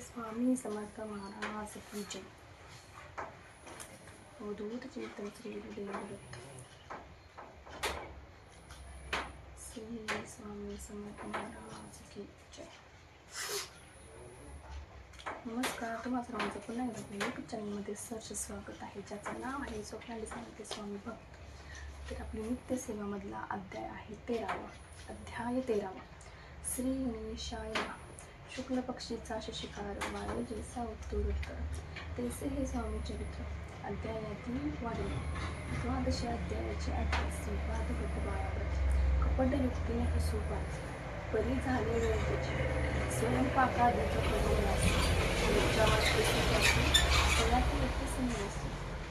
स्वामी समर्थ महाराज की जय। अवधूत चिंतन श्री गुरुदेव श्री स्वामी समर्थ महाराज की जय। नमस्कार, तुम्हा सर्वांचं पुन्हा एकदा यूट्यूब चॅनलमध्ये सहर्ष स्वागत आहे, ज्याचं नाव आहे स्वप्नाली सांगते स्वामी भक्त। तर आपली नित्य सेवामधला अध्याय आहे 13वा श्री गणेशाय नमः। शुक्ल पक्षीचा शशिकार वाय जैसा उत्तरोत्तर तैसे हे स्वामी चरित्र अध्यायातील वाढले। 12 अध्यायाचे अध्याय श्रीपाद भटबाळाव्रत कपटयुक्तीने हसूपात परी झाले वेळ त्याची स्वयंपाकादीच प्रबोलास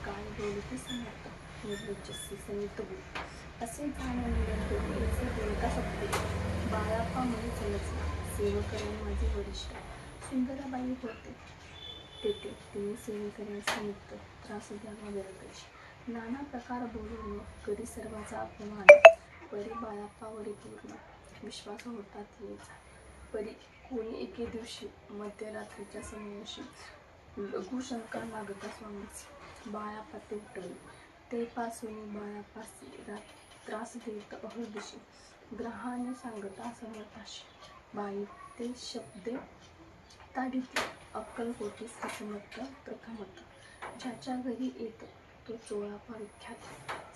काय बोलती समर्थ निर्लज्जसी समित बोल असे जाणे निरंतर एका शब्दे बाळाप्पा मुळे चलचला सेवकरांनी माझे वरिष्ठ सुंदराबाई होते तेथे तिने सेवेकऱ्यांचा निमित्त त्रास द्यावा विरकायची नाना प्रकार बोलून कधी सर्वाचा अपमान परी बाळाप्पावरी पूर्ण विश्वास होतात यायचा। परी कोणी एके दिवशी मध्यरात्रीच्या समयाशी लघुशंका लागता स्वामीच बाळाप्पा ते उठवले ते पासून बाळाप्पासी त्रास देत अहर्दिशी ग्रहाने सांगता समर्थाशी बाई ते शब्दे ताडित अक्कलकोटी श्री समर्थ प्रथमत ज्याच्या घरी येत तो चोळापा विख्यात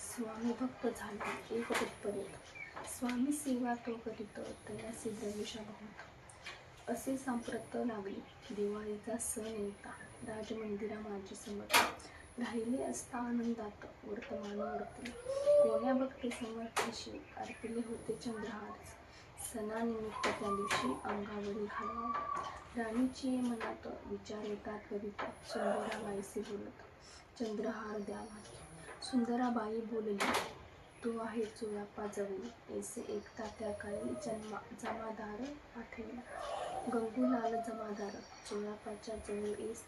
स्वामी भक्त झाला एक उत्तरेत स्वामी सेवा तो करीत तयासी द्रविषा बहुत असे सांप्रत लागले। दिवाळीचा सण येता राजमंदिरा माझी समर्थ राहिले असता आनंदात वर्तमान वर्तले कोण्या भक्ती समर्थाशी अर्पिले होते चंद्रहार सणानिमित्त त्या दिवशी अंगावरी घालावा राणीची मनात विचार येतात करीत सुंदराबाईशी बोलत चंद्रहार द्यावा सुंदराबाई बोलली तो आहे चोळाप्पा जवळ ऐसे एकता त्या काळी जमादार पाठविला गंगूलाल जमादार चोळाप्पाच्या जवळ येस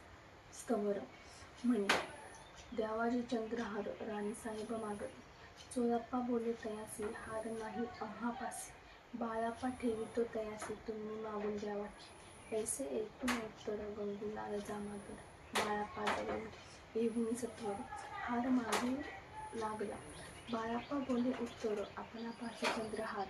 स्तवर म्हणे द्यावाजी चंद्रहार राणीसाहेब मागत चोळाप्पा बोले तयासी हार नाही आम्हापासी बाळाप्पा ठेवितो तयासी तुम्ही मागून द्यावा की ऐसे ऐकून उत्तर गंगूलाल जमादार बाळाप्पा जवळ येऊन सत्वर हार मागू लागला बाळाप्पा बोले उत्तर आपणापाशी चंद्रहार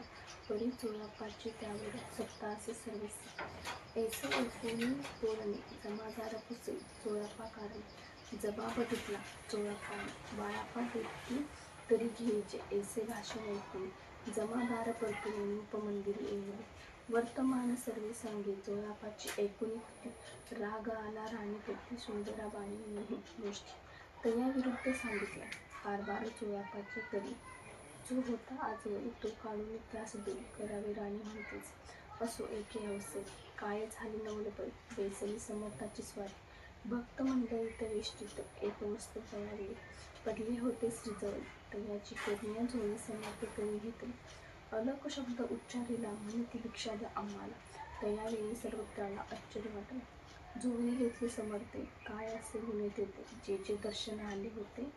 परी चोळाप्पाची त्यावर सत्ता असे सर्वस्वी ऐसे ऐकून बोलणे जमादार पुसे चोळाप्पा कारण जबाब घेतला चोळाप्पाने बाळाप्पा देती तरी घ्यायचे ऐसे भाषण ऐकून जमादार परतून उपमंदिरी येऊन वर्तमान सर्वे सांगे चोळाप्पाची ऐकून होती राग आला राणीपती सुंदराबाईंनी गोष्टी तया विरुद्ध सांगितल्या कारभार चोळाप्पाचे तरी जो होता आजवर तो काढून त्रास देईल करावे राणी म्हणतेच असो एके अवसरी काय झाले नवलपरी बैसली समर्थाची स्वारी भक्त मंडळीत वेष्टीत एक वस्तू तयारी पडले होते श्रीजवळ तयाची कन्या झोळी समर्थ करी घेतली अलक शब्द उच्चारिला म्हणे ती भिक्षा द्या आम्हाला तयावेळी सर्वत्राला आश्चर्य वाटले झोळी घेतली समर्थे काय असे गुन्हे तेथे जे जे दर्शन आले होते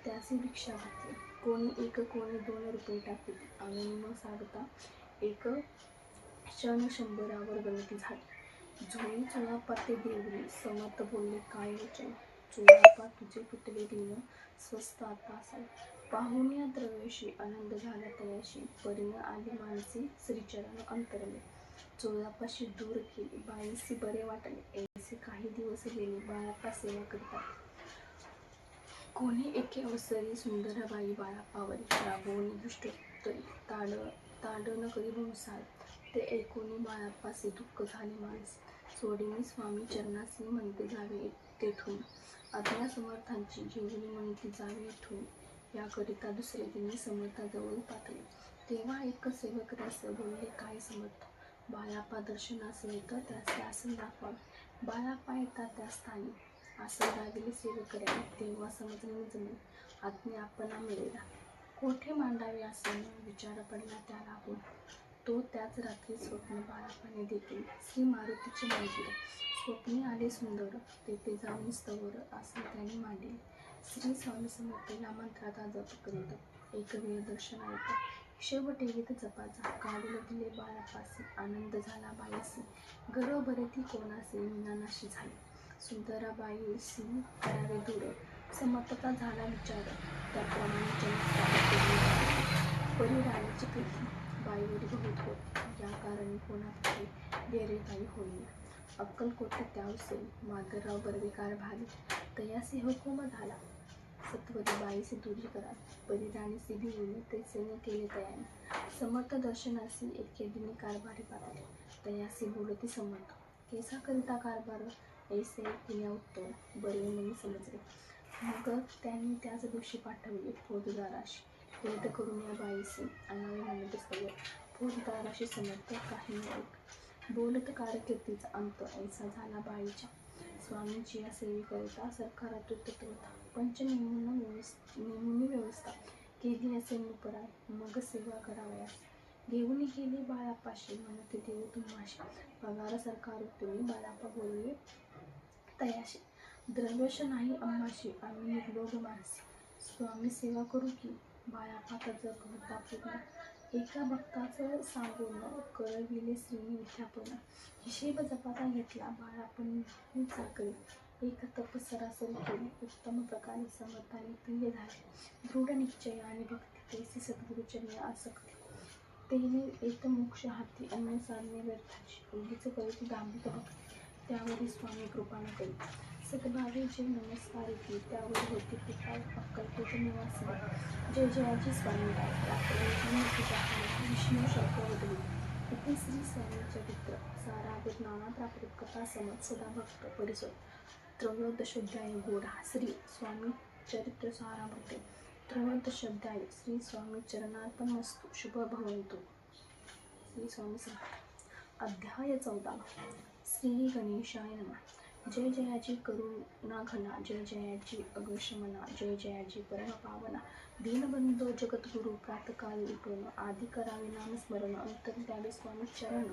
त्याची भिक्षा घातली कोणी 1 कोणी 2 रुपये टाकले आणि न सांगता एक क्षण 100वर गणती झाली झोळी चोळाप्पा ते देवली समर्थ बोलले काय वचन चोळाप्पा तुझे कुठले दिन स्वस्त आता असाल पाहून या द्रव्याशी आनंद झाला तयाशी परीनं आली मानसी श्रीचरण अंतरले चोळाप्पाशी दूर केली बाईंसी बरे वाटले ऐसे काही दिवस गेले बाळाप्पा सेवा करतात कोणी एके अवसरी सुंदराबाई बाळाप्पावरी रागवून दुष्टोत्तरी ताडण करी भंसाळ ते ऐकून बाळाप्पासी दुःख झाले मानसी सोडीनी स्वामी चरणासी म्हणते जावे तेथून आज्ञा समर्थांची घेऊन म्हणते जावे इथून याकरिता दुसरे दिनी समर्थाजवळ पाठवले तेव्हा एक सेवक त्यास बोलले काय समर्थ बाळाप्पा दर्शनास येत त्याचे आसन दाखवावे बाळाप्पा येतात त्या स्थानी आसन दाविले सेवकऱ्याने तेव्हा समजले जमेल आज्ञा आपणा मिळेला कोठे मांडावे आसन विचार पडला त्या लागून तो त्याच रात्री स्वप्न बाळाप्पाने देखील श्री मारुतीचे मंदिर स्वप्नी आले सुंदर तेथे जाऊन स्तवर आसन त्याने मांडले श्री स्वामी समर्थ या मंत्राचा जप करीत एक वेळ दर्शन येत हिशोब ठेवीत जपाचा, काढून दिले बाळापासी, आनंद झाला बाईसी, गर्व बरे ती कोणासी, मीनानाशी झाली. सुंदराबाईसी करावे दूर, समर्थता झाला विचार, त्याप्रमाणे चमत्कार केले जावे. परी राणीची प्रीती बाईवरी बहुत होती, या कारणी कोणापुढे डेरेबाई होईल. अक्कलकोटी त्यावसे माधवराव बर्वे कारभारी, तयासी हुकुम झाला, सत्वरी बाईसी दुरी करा. परी राणीसी भिवून तैसेने केले तयाने, समर्थ दर्शनासी एके दिनी कारभारी पाठले, तयासी बोलती समर्थ, केसा करिता कारभार ऐसे तिने उत्तर, बर्वे मनी समजले. मग त्यांनी त्याच दिवशी पाठवले फौजदाराशी, भेद करून या बाईसी आणावे म्हणत सवर. फौजदाराशी समर्थ काही न ऐक, बोलत कारकिर्दीचा अंत ऐसा झाला बाईच्या. स्वामींची या सेवेकरिता सरकारात तत्वता, पंच नेमून व्यवस्था केली असे मुपराय, मग सेवा करावयास. घेऊन गेली बाळापाशी, म्हणते देव तुम्हाशी, पगार सरकार तुम्ही बाळापा बोलवे तयाशी. द्रव्यश नाही आम्हाशी, आम्ही निर्लोभ माणसे, स्वामी सेवा करू की, बाळापात जग होता पूर्ण. एका भक्ताचं सांगून करविले श्रीनी विद्यापन, हिशेब जपाचा घेतला बाळापणी चाकरी. एक तप सरासरी केली, उत्तम प्रकारे समर्थाने प्रिय झाले. दृढ निश्चय आणि भक्ती तैसी सद्गुरुचरणी आसक्ती, तेने येत मोक्ष हाती, अन्य साधने व्यर्थाची. उगीच करीत दांभिक भक्ती, त्यावरी स्वामी कृपा न करी. सद्भावे जे नमस्कारिती, त्यावर होती कृपा. अक्कलकोट निवासी जय जयाची स्वामी गाय, रात्रंदिन पूजा केली, विष्णू शंकर वदवी. इथे श्री स्वामी चरित्र सारावृत नाना प्राकृत कथा समत सदा भक्त परिसर. त्रयोदशोध्याय गोडा श्री स्वामी चरित्र सारामृते. त्रयोदशोध्याय श्री स्वामी चरणार्पणमस्तु. शुभ भवन्तु. श्री स्वामी समर्थ. अध्याय 14. श्री गणेशाय नमः. जय जयाची करुणा घना, जय जयाची अगशमना, जय जयाची परम पावना. दीनबंधो जगद्गुरु प्रातकाळी उठून, आधी करावे नामस्मरण, अंतर द्यावे स्वामी चरण.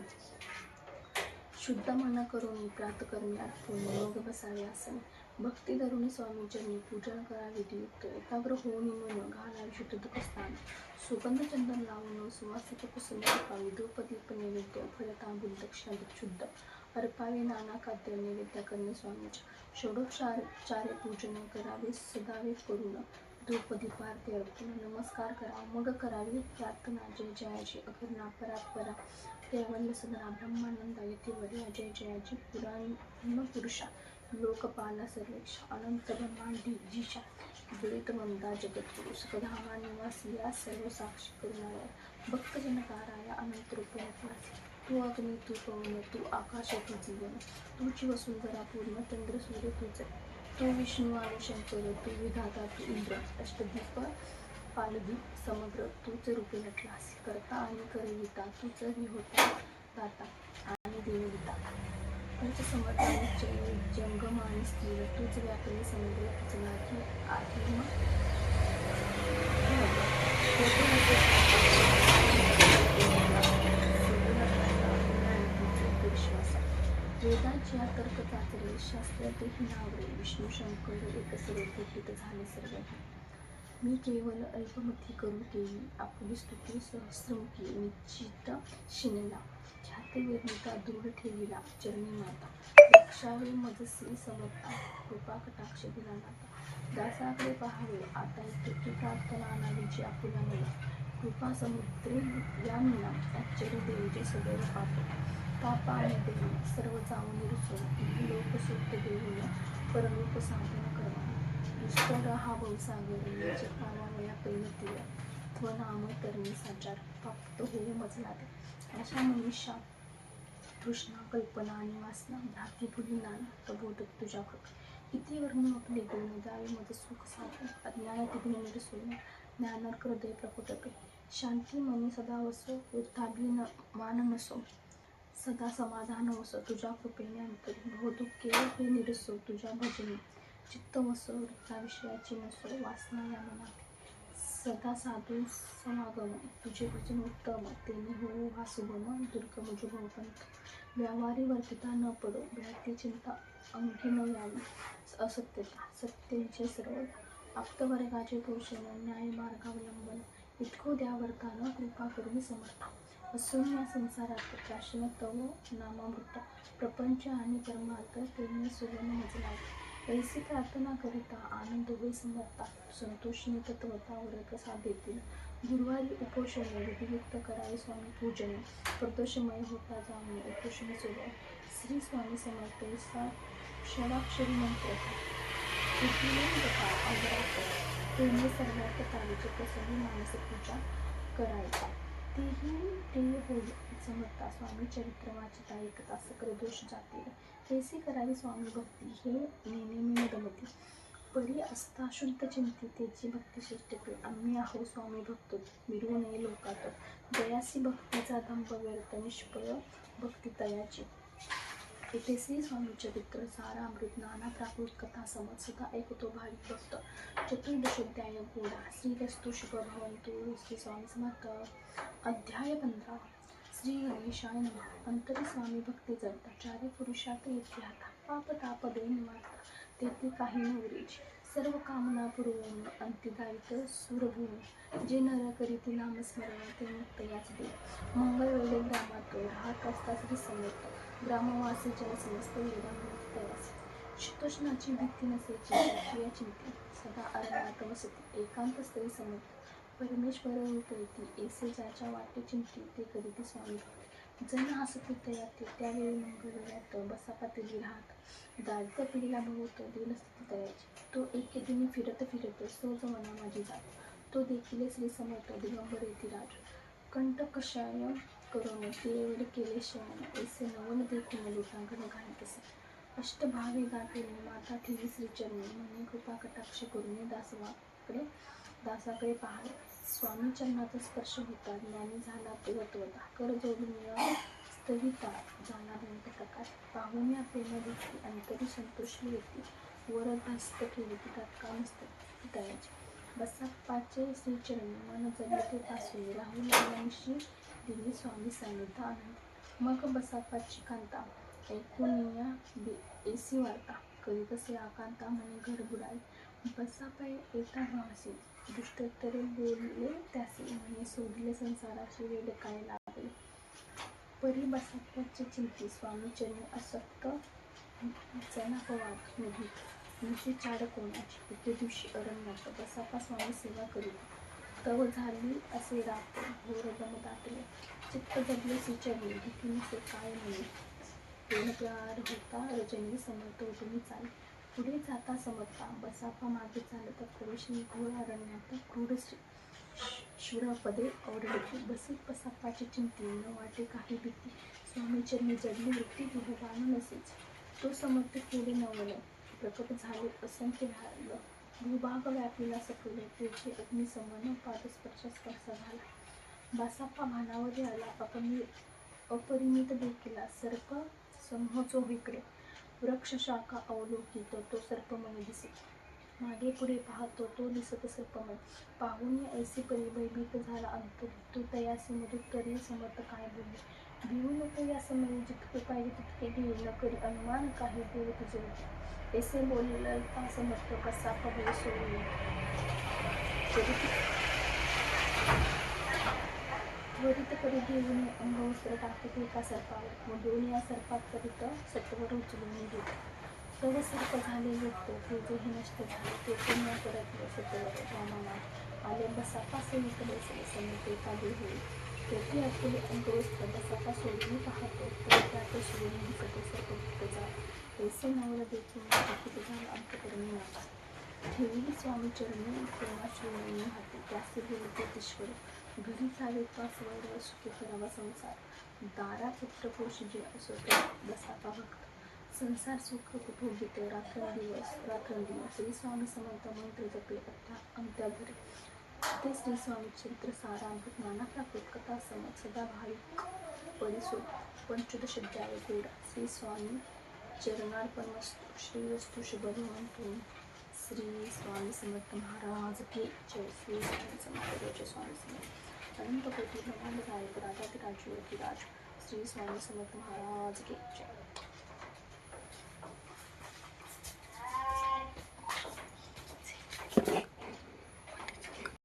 शुद्ध मन करुणी प्रातकर्मी अर्पून, मग बसावे आसनी. भक्ती धरुणी स्वामी चरणी पूजन करावे विधियुक्त. एकाग्र होऊन मन घालावे शुद्ध दुःखस्थान. सुगंध चंदन लावून सुवासिक कुसुम अर्पावी. धूप दीप नैवेद्य फळ तांबूल दक्षिणा शुद्ध अर्पावे. नाना खाद्य नैवेद्य करणे स्वामीच्या. षोडोपचारे पूजन करावे सदावे करून, धूप दीपारती अर्पून नमस्कार करावा. मग करावी प्रार्थना. जय जयाची अघर्णा परात्परा, कैवल्य सदना ब्रह्मानंदा यतिवर्या, जय जयाची पुरुषा, लोकपाला सर्वेक्षा, अनंत ब्रह्मांडी जीशा, विदित वंदा जगद्गुरु, सुखधामा निवासी, या सर्व साक्षी करुणालय, भक्तजनकाराया अनंत रूप नटवासी. तू अग्नी, तू पवन, तू आकाश, तू जीवन, तुझी वसुंधरा पूर्ण, चंद्र सूर्य तुझे, तू विष्णू आणि शंकर, तू विधाता, तू इंद्र, अष्टदीप पालदीप समग्र, तूच रूपे नटलासी. करता आणि करविता, तूच विहोता, दाता आणि देवविता, तूच समर्थ आणि चय, जंगम आणि स्थिर, तूच व्यापले समुद्र, तुझ लागी आदिम वेदांची तर्क चाचरे, शास्त्र तेही नावरे, विष्णू शंकर एक सर्व झाले सर्व. मी केवल अल्पमती करू केली, आपली स्तुती सहस्रमुखी निश्चित शिनला. ख्याती वर्णिता दृढ ठेविला, चरणी माता, रक्षावे मजसी समर्था, कृपा कटाक्ष दिला नाता. दासाकडे पहावे आता इतकी प्रार्थना आणावी जी आपुल्या मला. कृपा समुद्रे या मीना, आश्चर्य देवीचे सदैव पाप. पाप आणि देवी सर्व जाऊन निरसून, लोक सुख देऊन परलोक साधन करवा. दुष्कर हा भवसागर, याचे पावावया पैलतीर, त्वनाम तरणी साचार, प्राप्त होऊ मजलात. अशा मनुष्या तृष्णा कल्पना आणि वासना, भ्राती भुली नाना, प्रबोधक तुझ्या कृपे. किती वर्णू आपले गुण, द्यावे मज सुख साधन, अज्ञान तिघ्न निरसून, ज्ञानार्क हृदय प्रकटते. शांती मनी सदा वसो, वृद्धाभिमान नसो, सदा समाधान वसो, तुझ्या कृपेने अंतरी. भवदुःखे हे निरसो, तुझ्या भजनी चित्त वसो, वृत्ता विषयाची नसो, वासना या मनात. सदा साधू समागम, तुझे भजन उत्तम, तेने होऊ हा सुगम. दुर्गम जो भवपंथ, व्यावारी वर्तिता न पडो, भ्राती चिंता अंगी न यावी. असत्यता सत्य विजय सर्व, आप्तवर्गाचे पोषण, न्याय मार्गावलंबन, इतको द्यावर्तानं कृपा करून समर्थ. असून या संसारात प्राचीन तव नामामृत प्रपंच आणि परमार्थ प्रेमी सुगम मजलावे. ऐसी प्रार्थना करिता आनंद होई समर्था. संतोषिनी तत्वता वरप्रसाद देतील. गुरुवारी उपोषणे विधियुक्त करावे स्वामी पूजने. प्रदोषमय होता जाणे उपोषण सोडवा. श्री स्वामी समर्थ षडाक्षरी मंत्र प्रेमी सर्वार्थ तारीचे प्रसंगी मानस पूजा करायचा. तेही ते होईल समर्था. स्वामी चरित्र वाचिता ऐकता सकल दोष जातील. कैसी करावी स्वामी भक्ती हे नेहमी मदमती. परी असता शुद्ध चिंती त्याची भक्ती श्रेष्ठ कृ. आम्ही आहो स्वामी भक्त मिरू नये लोकात. जयासी भक्तीचा दंभ व्यर्थ निष्फळ भक्ती तयाची. इथे श्री स्वामी चरित्र सारामृत नाना प्राकृत कथा समज सदा ऐकतो भाविक भक्त. चतुर्दशोध्याय गोडा. श्रीरस्तु शुभ भवन्तु. श्री स्वामी समर्थ. अध्याय 15. श्री गणेशाय नमः. अंतरी स्वामी भक्ती जडता. चारे पुरुषार्थ येथे हाता. पाप ताप दे निवारता. तेथे काही नवरेची. सर्व कामना पुरवून अंती दायित सुरभूमी. जे नर करीती नामस्मरण ते मुक्त याच दे. मंगळ वेळे ग्रामात राहत असता श्री समर्थ. ग्रामवासी जन समस्त वेदांमध्ये तयास. शीतोष्णाची भीती नसेची त्याची या चिंती. सदा अरण्यात वसती एकांत स्त्री समर्थ. परमेश्वर रूप येती ऐसे ज्याच्या वाटे चिंती ते करीती स्वामी भक्ती. जन हसती तयाते त्यावेळी मंगळ वेळात बसा पातेली राहत. दारिद्र्य पिढीला भोवत दीनस्थिती तयाची. तो एके दिनी फिरत सहज मना माझी जात. तो देखील श्री समर्थ दिगंबर येती राज. कंटकशयन करून ते केले शयन. ऐसे नवन देखून लोटांगण घालीत असे. अष्टभावे गाठून माता ठेवी श्रीचरणी. म्हणे कृपा कटाक्ष करून दासाकडे पाहावे. स्वामी चरणाचा स्पर्श होता ज्ञानी झाला तत्वता. कर जोडून स्तविता झाला अनंत प्रकार. पाहून या प्रेम भक्ती अंतरी संतोषी येते. वरदहस्त ठेवती तात्काळ नसते तयाची. बसाप्पाचे श्रीचरणी मन जगले ते पासून. राहू लागल्यानिशी दिली स्वामी सानिध्य आनंद. मग बसाप्पाची कांता ऐकूनिया ऐसी वार्ता. करीतसे आकांता म्हणे घर बुडाले. बसाप्पा येता भावासी दुष्टोत्तरे बोलले त्यासी. म्हणे सोडिले संसाराची वेळ काय लागले. परी बसाप्पाची चिंती स्वामी चरणी असक्त जनापवाद निघित. निजे चाड कोणाची. एके दिवशी अरण्यात बसाप्पा स्वामी सेवा करीत. तव झाली असे रात घोर दम दाटले. चित्त जडले श्रीचरणी भीतीने काय म्हणे. प्रेमप्रहार होता रजनी समर्थ उठून चाले. पुढे जाता समर्था बसाप्पा मागे चालत. प्रवेशनी घोर अरण्यात क्रूर शूरपदे ओरडती. बसीत बसाप्पाची चिंती न वाटे काही भीती. स्वामीचरणी जडली वृत्ती विहगान नसेच. तो समर्थ केले नवल प्रकट झाले असंख्य झालं. भूभाग व्यापिला सकल तेजे अग्निसमन पादस्पर्श झाला. बसाप्पा भानावरी आला अपरिमित देखिला सर्प समूह इकडे. वृक्ष शाखा अवलोकित तो सर्पमय दिसे. मागे पुढे पाहतो तो दिसत सर्पमय. पाहून ऐसी परी भयभीत झाला अंतरी. तो तयासी मधुत्तरी समर्थ काय बोलले. भिवू नको या समयी जितके पाहिजे तितके घेऊ न करी अनुमान काही देव तुझे होते. ऐसे बोलता समर्थ बसाप्पा भय सोडून त्वरित करी घेऊन अंगवस्त्र टाकत एका सर्पावर व दोन या सर्पात करीत सत्वर उचलून घेत. तव सर्प झाले युक्त तेजेही नष्ट झाले. ते पुन्हा परतले सत्वर वामनात आले. बसाप्पा सहित बसले समर्थ एका देही. तेथे असलेले अंगवस्त्र बसाप्पा सोडून पाहतो तर त्यात शिवून दिसतो सर्पयुक्त जात. ऐसे नवल देखून दुःखित झाला अंतःकरणी माझ्या. ठेविली स्वामी चरणी तेव्हा शिवून हाती. त्याचे बोलते ईश्वर घरी चाले त्वास वैर सुखी करावा संसार. दारा पुत्र पुरुष जे असो तो बसाप्पा भक्त. संसार सुख भोगित रात्रंदिवस. श्री स्वामी समर्थ मंत्र जपे अंत्याधरी. ते श्री स्वामी चरित्र सारामृत नाना प्राकृत कथा समज सदा भाविक परिसो. पंचदशोध्याय गोडा. श्री स्वामी चरणार्पणमस्तु. श्रीरस्तु शुभ भवन्तु. श्री स्वामी समर्थ महाराज की जय. श्री स्वामी समर्थ जय. स्वामी समर्थ अनंत कोटी ब्रह्मांड नायक राजाधिराज योगिराज श्री स्वामी समर्थ महाराज की जय.